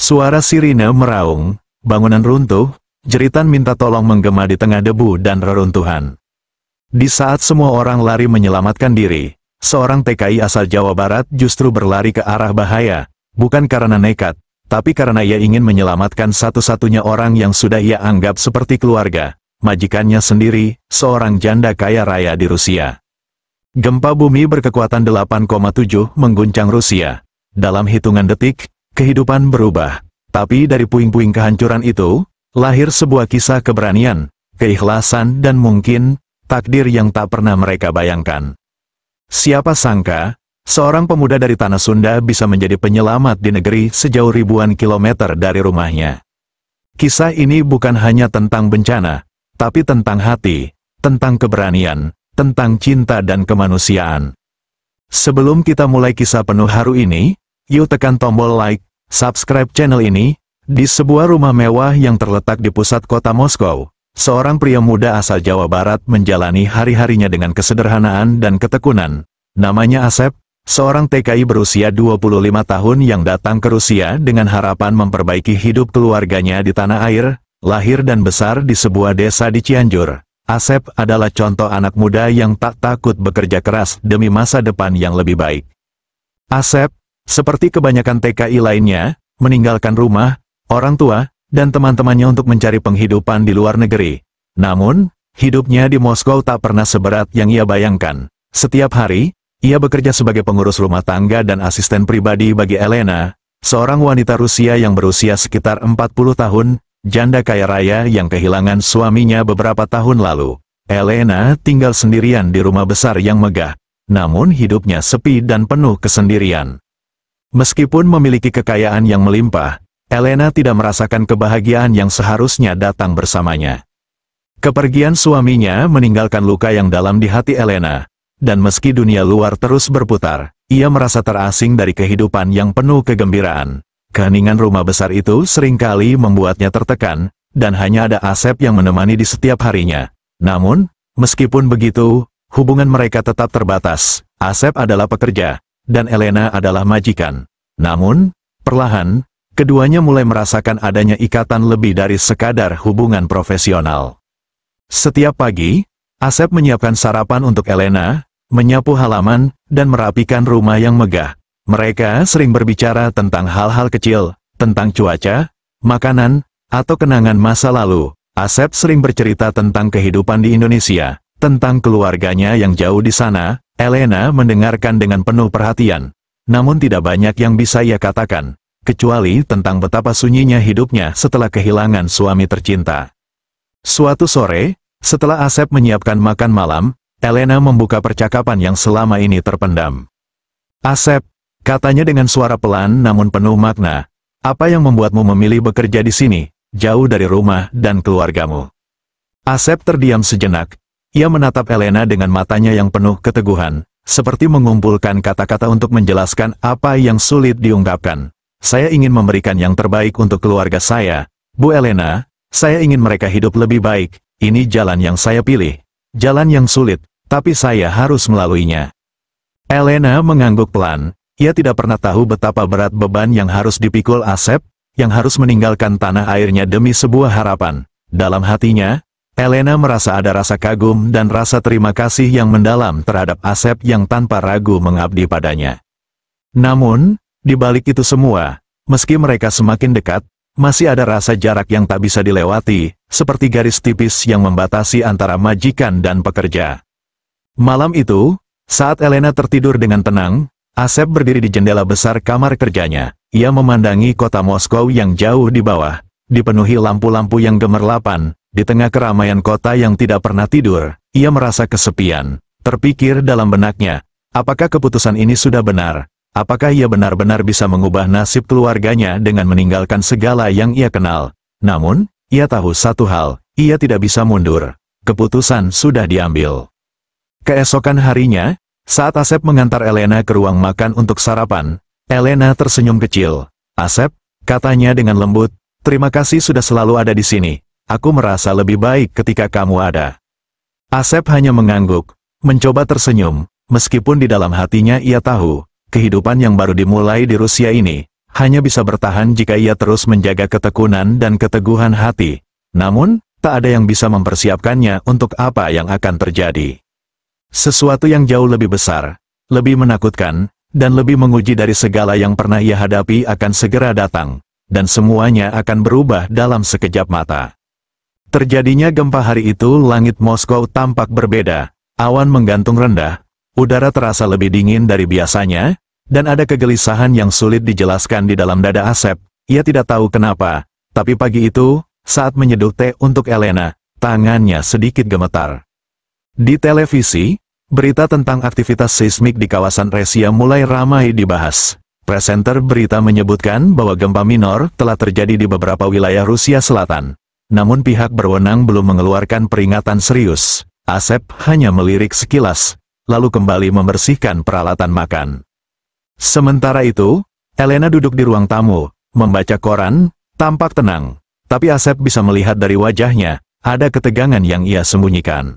Suara sirine meraung, bangunan runtuh, jeritan minta tolong menggema di tengah debu dan reruntuhan. Di saat semua orang lari menyelamatkan diri, seorang TKI asal Jawa Barat justru berlari ke arah bahaya, bukan karena nekat, tapi karena ia ingin menyelamatkan satu-satunya orang yang sudah ia anggap seperti keluarga, majikannya sendiri, seorang janda kaya raya di Rusia. Gempa bumi berkekuatan 8,7 mengguncang Rusia. Dalam hitungan detik, kehidupan berubah. Tapi dari puing-puing kehancuran itu, lahir sebuah kisah keberanian, keikhlasan dan mungkin, takdir yang tak pernah mereka bayangkan. Siapa sangka, seorang pemuda dari tanah Sunda bisa menjadi penyelamat di negeri sejauh ribuan kilometer dari rumahnya. Kisah ini bukan hanya tentang bencana, tapi tentang hati, tentang keberanian, tentang cinta dan kemanusiaan. Sebelum kita mulai kisah penuh haru ini, yuk tekan tombol like, subscribe channel ini. Di sebuah rumah mewah yang terletak di pusat kota Moskow, seorang pria muda asal Jawa Barat menjalani hari-harinya dengan kesederhanaan dan ketekunan. Namanya Asep, seorang TKI berusia 25 tahun yang datang ke Rusia dengan harapan memperbaiki hidup keluarganya di tanah air, lahir dan besar di sebuah desa di Cianjur. Asep adalah contoh anak muda yang tak takut bekerja keras demi masa depan yang lebih baik. Asep, seperti kebanyakan TKI lainnya, meninggalkan rumah, orang tua, dan teman-temannya untuk mencari penghidupan di luar negeri. Namun, hidupnya di Moskow tak pernah seberat yang ia bayangkan. Setiap hari, ia bekerja sebagai pengurus rumah tangga dan asisten pribadi bagi Elena, seorang wanita Rusia yang berusia sekitar 40 tahun, janda kaya raya yang kehilangan suaminya beberapa tahun lalu. Elena tinggal sendirian di rumah besar yang megah, namun hidupnya sepi dan penuh kesendirian. Meskipun memiliki kekayaan yang melimpah, Elena tidak merasakan kebahagiaan yang seharusnya datang bersamanya. Kepergian suaminya meninggalkan luka yang dalam di hati Elena, dan meski dunia luar terus berputar, ia merasa terasing dari kehidupan yang penuh kegembiraan. Keheningan rumah besar itu seringkali membuatnya tertekan, dan hanya ada Asep yang menemani di setiap harinya. Namun, meskipun begitu, hubungan mereka tetap terbatas. Asep adalah pekerja, dan Elena adalah majikan. Namun, perlahan, keduanya mulai merasakan adanya ikatan lebih dari sekadar hubungan profesional. Setiap pagi, Asep menyiapkan sarapan untuk Elena, menyapu halaman, dan merapikan rumah yang megah. Mereka sering berbicara tentang hal-hal kecil, tentang cuaca, makanan, atau kenangan masa lalu. Asep sering bercerita tentang kehidupan di Indonesia, tentang keluarganya yang jauh di sana. Elena mendengarkan dengan penuh perhatian. Namun tidak banyak yang bisa ia katakan, kecuali tentang betapa sunyinya hidupnya setelah kehilangan suami tercinta. Suatu sore, setelah Asep menyiapkan makan malam, Elena membuka percakapan yang selama ini terpendam. "Asep," katanya dengan suara pelan namun penuh makna, "apa yang membuatmu memilih bekerja di sini, jauh dari rumah dan keluargamu?" Asep terdiam sejenak. Ia menatap Elena dengan matanya yang penuh keteguhan, seperti mengumpulkan kata-kata untuk menjelaskan apa yang sulit diungkapkan. "Saya ingin memberikan yang terbaik untuk keluarga saya, Bu Elena. Saya ingin mereka hidup lebih baik. Ini jalan yang saya pilih. Jalan yang sulit, tapi saya harus melaluinya." Elena mengangguk pelan. Ia tidak pernah tahu betapa berat beban yang harus dipikul Asep, yang harus meninggalkan tanah airnya demi sebuah harapan. Dalam hatinya, Elena merasa ada rasa kagum dan rasa terima kasih yang mendalam terhadap Asep yang tanpa ragu mengabdi padanya. Namun, di balik itu semua, meski mereka semakin dekat, masih ada rasa jarak yang tak bisa dilewati, seperti garis tipis yang membatasi antara majikan dan pekerja. Malam itu, saat Elena tertidur dengan tenang, Asep berdiri di jendela besar kamar kerjanya. Ia memandangi kota Moskow yang jauh di bawah, dipenuhi lampu-lampu yang gemerlapan. Di tengah keramaian kota yang tidak pernah tidur, ia merasa kesepian. Terpikir dalam benaknya, apakah keputusan ini sudah benar? Apakah ia benar-benar bisa mengubah nasib keluarganya dengan meninggalkan segala yang ia kenal? Namun, ia tahu satu hal, ia tidak bisa mundur. Keputusan sudah diambil. Keesokan harinya, saat Asep mengantar Elena ke ruang makan untuk sarapan, Elena tersenyum kecil. "Asep," katanya dengan lembut, "terima kasih sudah selalu ada di sini. Aku merasa lebih baik ketika kamu ada." Asep hanya mengangguk, mencoba tersenyum, meskipun di dalam hatinya ia tahu, kehidupan yang baru dimulai di Rusia ini, hanya bisa bertahan jika ia terus menjaga ketekunan dan keteguhan hati. Namun, tak ada yang bisa mempersiapkannya untuk apa yang akan terjadi. Sesuatu yang jauh lebih besar, lebih menakutkan, dan lebih menguji dari segala yang pernah ia hadapi akan segera datang, dan semuanya akan berubah dalam sekejap mata. Terjadinya gempa hari itu, langit Moskow tampak berbeda, awan menggantung rendah, udara terasa lebih dingin dari biasanya, dan ada kegelisahan yang sulit dijelaskan di dalam dada Asep. Ia tidak tahu kenapa, tapi pagi itu, saat menyeduh teh untuk Elena, tangannya sedikit gemetar. Di televisi, berita tentang aktivitas seismik di kawasan Rusia mulai ramai dibahas. Presenter berita menyebutkan bahwa gempa minor telah terjadi di beberapa wilayah Rusia Selatan. Namun pihak berwenang belum mengeluarkan peringatan serius. Asep hanya melirik sekilas, lalu kembali membersihkan peralatan makan. Sementara itu, Elena duduk di ruang tamu, membaca koran, tampak tenang. Tapi Asep bisa melihat dari wajahnya, ada ketegangan yang ia sembunyikan.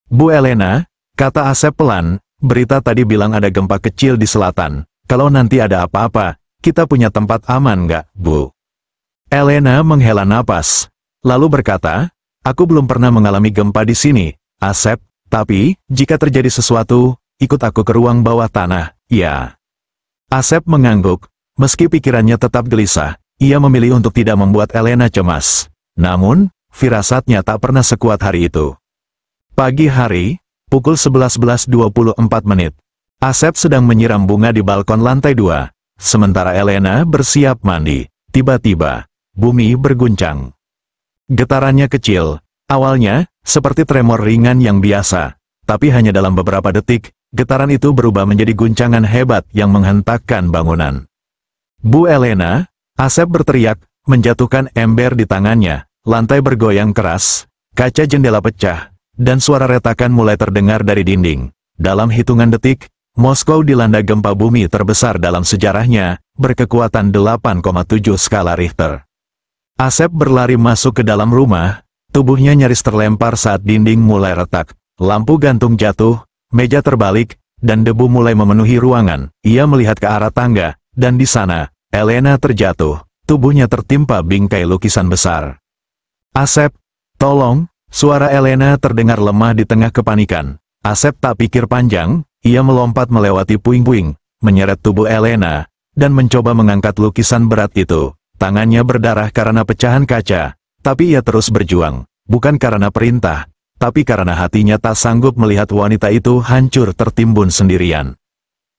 Bu Elena, kata Asep pelan, berita tadi bilang ada gempa kecil di selatan. Kalau nanti ada apa-apa, kita punya tempat aman nggak, Bu? Elena menghela napas, lalu berkata, aku belum pernah mengalami gempa di sini, Asep, tapi, jika terjadi sesuatu, ikut aku ke ruang bawah tanah, ya. Asep mengangguk, meski pikirannya tetap gelisah, ia memilih untuk tidak membuat Elena cemas. Namun, firasatnya tak pernah sekuat hari itu. Pagi hari, pukul 11.24 menit. Asep sedang menyiram bunga di balkon lantai 2, sementara Elena bersiap mandi. Tiba-tiba, bumi berguncang. Getarannya kecil, awalnya, seperti tremor ringan yang biasa, tapi hanya dalam beberapa detik, getaran itu berubah menjadi guncangan hebat yang menghentakkan bangunan. Bu Elena, Asep berteriak, menjatuhkan ember di tangannya, lantai bergoyang keras, kaca jendela pecah, dan suara retakan mulai terdengar dari dinding. Dalam hitungan detik, Moskow dilanda gempa bumi terbesar dalam sejarahnya, berkekuatan 8,7 skala Richter. Asep berlari masuk ke dalam rumah, tubuhnya nyaris terlempar saat dinding mulai retak, lampu gantung jatuh, meja terbalik, dan debu mulai memenuhi ruangan. Ia melihat ke arah tangga, dan di sana, Elena terjatuh, tubuhnya tertimpa bingkai lukisan besar. Asep, tolong, suara Elena terdengar lemah di tengah kepanikan. Asep tak pikir panjang, ia melompat melewati puing-puing, menyeret tubuh Elena, dan mencoba mengangkat lukisan berat itu. Tangannya berdarah karena pecahan kaca, tapi ia terus berjuang, bukan karena perintah, tapi karena hatinya tak sanggup melihat wanita itu hancur tertimbun sendirian.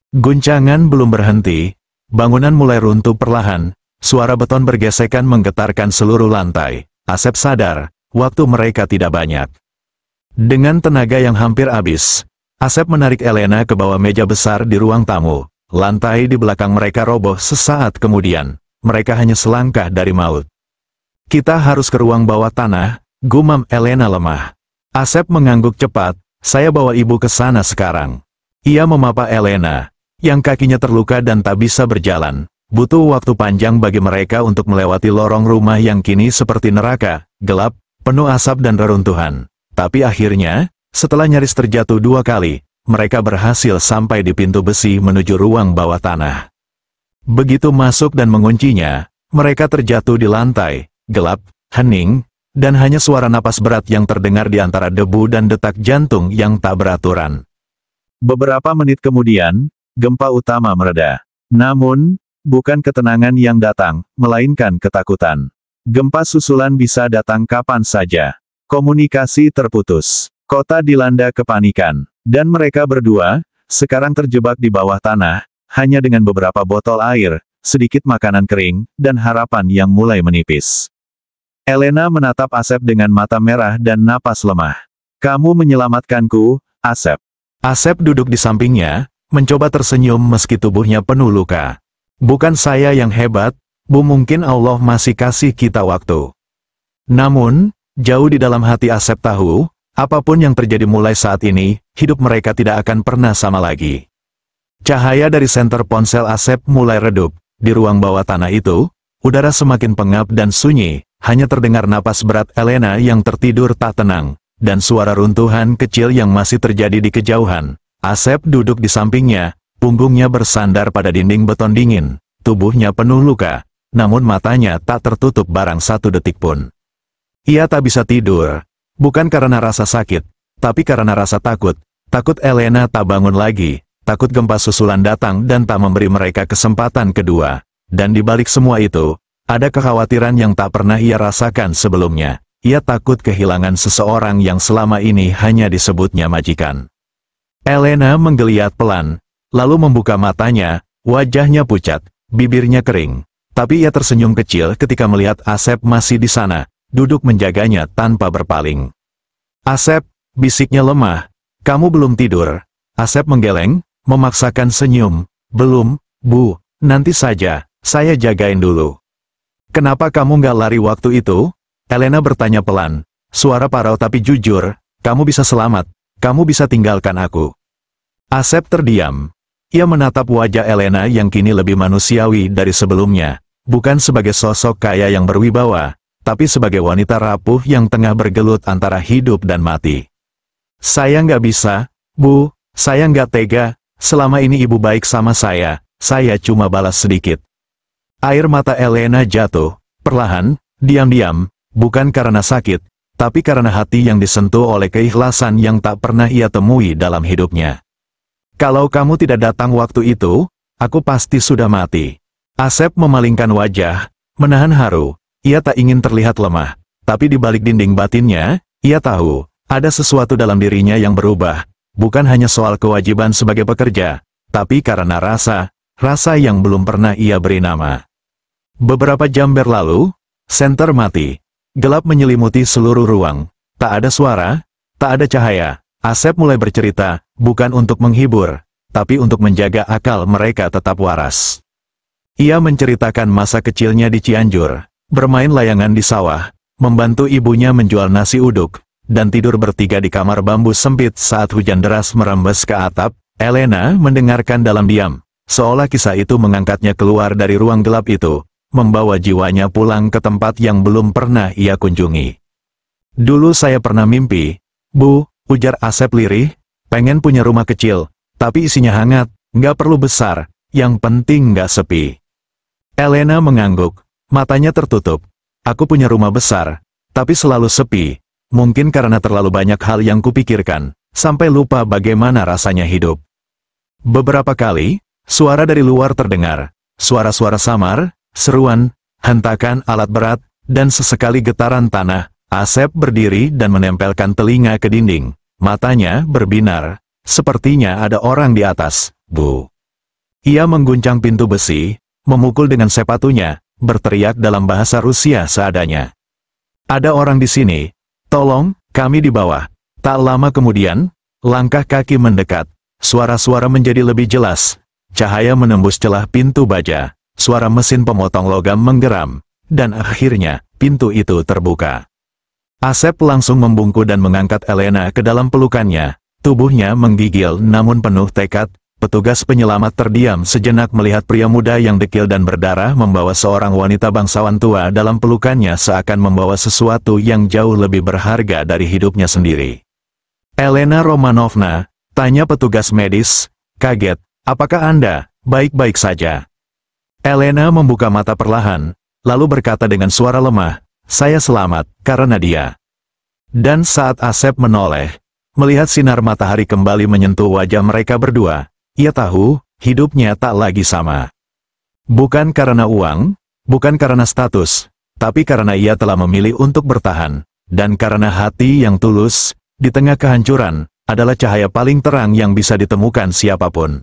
Guncangan belum berhenti, bangunan mulai runtuh perlahan, suara beton bergesekan menggetarkan seluruh lantai. Asep sadar, waktu mereka tidak banyak. Dengan tenaga yang hampir habis, Asep menarik Elena ke bawah meja besar di ruang tamu. Lantai di belakang mereka roboh sesaat kemudian. Mereka hanya selangkah dari maut. Kita harus ke ruang bawah tanah, gumam Elena lemah. Asep mengangguk cepat, saya bawa ibu ke sana sekarang. Ia memapa Elena, yang kakinya terluka dan tak bisa berjalan. Butuh waktu panjang bagi mereka untuk melewati lorong rumah yang kini seperti neraka, gelap, penuh asap dan reruntuhan. Tapi akhirnya, setelah nyaris terjatuh 2 kali, mereka berhasil sampai di pintu besi menuju ruang bawah tanah. Begitu masuk dan menguncinya, mereka terjatuh di lantai, gelap, hening, dan hanya suara napas berat yang terdengar di antara debu dan detak jantung yang tak beraturan. Beberapa menit kemudian, gempa utama mereda. Namun, bukan ketenangan yang datang, melainkan ketakutan. Gempa susulan bisa datang kapan saja. Komunikasi terputus. Kota dilanda kepanikan. Dan mereka berdua, sekarang terjebak di bawah tanah, hanya dengan beberapa botol air, sedikit makanan kering, dan harapan yang mulai menipis. Elena menatap Asep dengan mata merah dan napas lemah. Kamu menyelamatkanku, Asep. Asep duduk di sampingnya, mencoba tersenyum meski tubuhnya penuh luka. Bukan saya yang hebat, Bu, mungkin Allah masih kasih kita waktu. Namun, jauh di dalam hati Asep tahu, apapun yang terjadi mulai saat ini, hidup mereka tidak akan pernah sama lagi. Cahaya dari senter ponsel Asep mulai redup. Di ruang bawah tanah itu, udara semakin pengap dan sunyi, hanya terdengar napas berat Elena yang tertidur tak tenang, dan suara runtuhan kecil yang masih terjadi di kejauhan. Asep duduk di sampingnya, punggungnya bersandar pada dinding beton dingin, tubuhnya penuh luka, namun matanya tak tertutup barang satu detik pun. Ia tak bisa tidur, bukan karena rasa sakit, tapi karena rasa takut. Takut Elena tak bangun lagi, takut gempa susulan datang dan tak memberi mereka kesempatan kedua. Dan di balik semua itu, ada kekhawatiran yang tak pernah ia rasakan sebelumnya. Ia takut kehilangan seseorang yang selama ini hanya disebutnya majikan. Elena menggeliat pelan, lalu membuka matanya, wajahnya pucat, bibirnya kering. Tapi ia tersenyum kecil ketika melihat Asep masih di sana, duduk menjaganya tanpa berpaling. "Asep," bisiknya lemah, "kamu belum tidur?" Asep menggeleng, memaksakan senyum. "Belum, Bu, nanti saja, saya jagain dulu." "Kenapa kamu nggak lari waktu itu?" Elena bertanya pelan, suara parau tapi jujur. "Kamu bisa selamat, kamu bisa tinggalkan aku." Asep terdiam. Ia menatap wajah Elena yang kini lebih manusiawi dari sebelumnya, bukan sebagai sosok kaya yang berwibawa, tapi sebagai wanita rapuh yang tengah bergelut antara hidup dan mati. "Saya nggak bisa, Bu, saya nggak tega, selama ini Ibu baik sama saya cuma balas sedikit." Air mata Elena jatuh, perlahan, diam-diam, bukan karena sakit, tapi karena hati yang disentuh oleh keikhlasan yang tak pernah ia temui dalam hidupnya. "Kalau kamu tidak datang waktu itu, aku pasti sudah mati." Asep memalingkan wajah, menahan haru. Ia tak ingin terlihat lemah, tapi di balik dinding batinnya, ia tahu, ada sesuatu dalam dirinya yang berubah, bukan hanya soal kewajiban sebagai pekerja, tapi karena rasa yang belum pernah ia beri nama. Beberapa jam berlalu, senter mati. Gelap menyelimuti seluruh ruang. Tak ada suara, tak ada cahaya. Asep mulai bercerita, bukan untuk menghibur, tapi untuk menjaga akal mereka tetap waras. Ia menceritakan masa kecilnya di Cianjur, bermain layangan di sawah, membantu ibunya menjual nasi uduk, dan tidur bertiga di kamar bambu sempit saat hujan deras merembes ke atap. Elena mendengarkan dalam diam, seolah kisah itu mengangkatnya keluar dari ruang gelap itu, membawa jiwanya pulang ke tempat yang belum pernah ia kunjungi. "Dulu saya pernah mimpi, Bu," ujar Asep lirih, "pengen punya rumah kecil, tapi isinya hangat, nggak perlu besar, yang penting nggak sepi." Elena mengangguk, matanya tertutup. "Aku punya rumah besar, tapi selalu sepi. Mungkin karena terlalu banyak hal yang kupikirkan, sampai lupa bagaimana rasanya hidup." Beberapa kali, suara dari luar terdengar. Suara-suara samar, seruan, hentakan alat berat, dan sesekali getaran tanah. Asep berdiri dan menempelkan telinga ke dinding. Matanya berbinar. "Sepertinya ada orang di atas, Bu." Ia mengguncang pintu besi, memukul dengan sepatunya, berteriak dalam bahasa Rusia seadanya. "Ada orang di sini. Tolong, kami di bawah." Tak lama kemudian, langkah kaki mendekat. Suara-suara menjadi lebih jelas. Cahaya menembus celah pintu baja. Suara mesin pemotong logam menggeram. Dan akhirnya, pintu itu terbuka. Asep langsung membungkuk dan mengangkat Elena ke dalam pelukannya. Tubuhnya menggigil namun penuh tekad. Petugas penyelamat terdiam sejenak melihat pria muda yang dekil dan berdarah membawa seorang wanita bangsawan tua dalam pelukannya seakan membawa sesuatu yang jauh lebih berharga dari hidupnya sendiri. "Elena Romanovna," tanya petugas medis, kaget, "apakah Anda baik-baik saja?" Elena membuka mata perlahan, lalu berkata dengan suara lemah, "Saya selamat, karena dia." Dan saat Asep menoleh, melihat sinar matahari kembali menyentuh wajah mereka berdua, ia tahu, hidupnya tak lagi sama. Bukan karena uang, bukan karena status, tapi karena ia telah memilih untuk bertahan, dan karena hati yang tulus, di tengah kehancuran, adalah cahaya paling terang yang bisa ditemukan siapapun.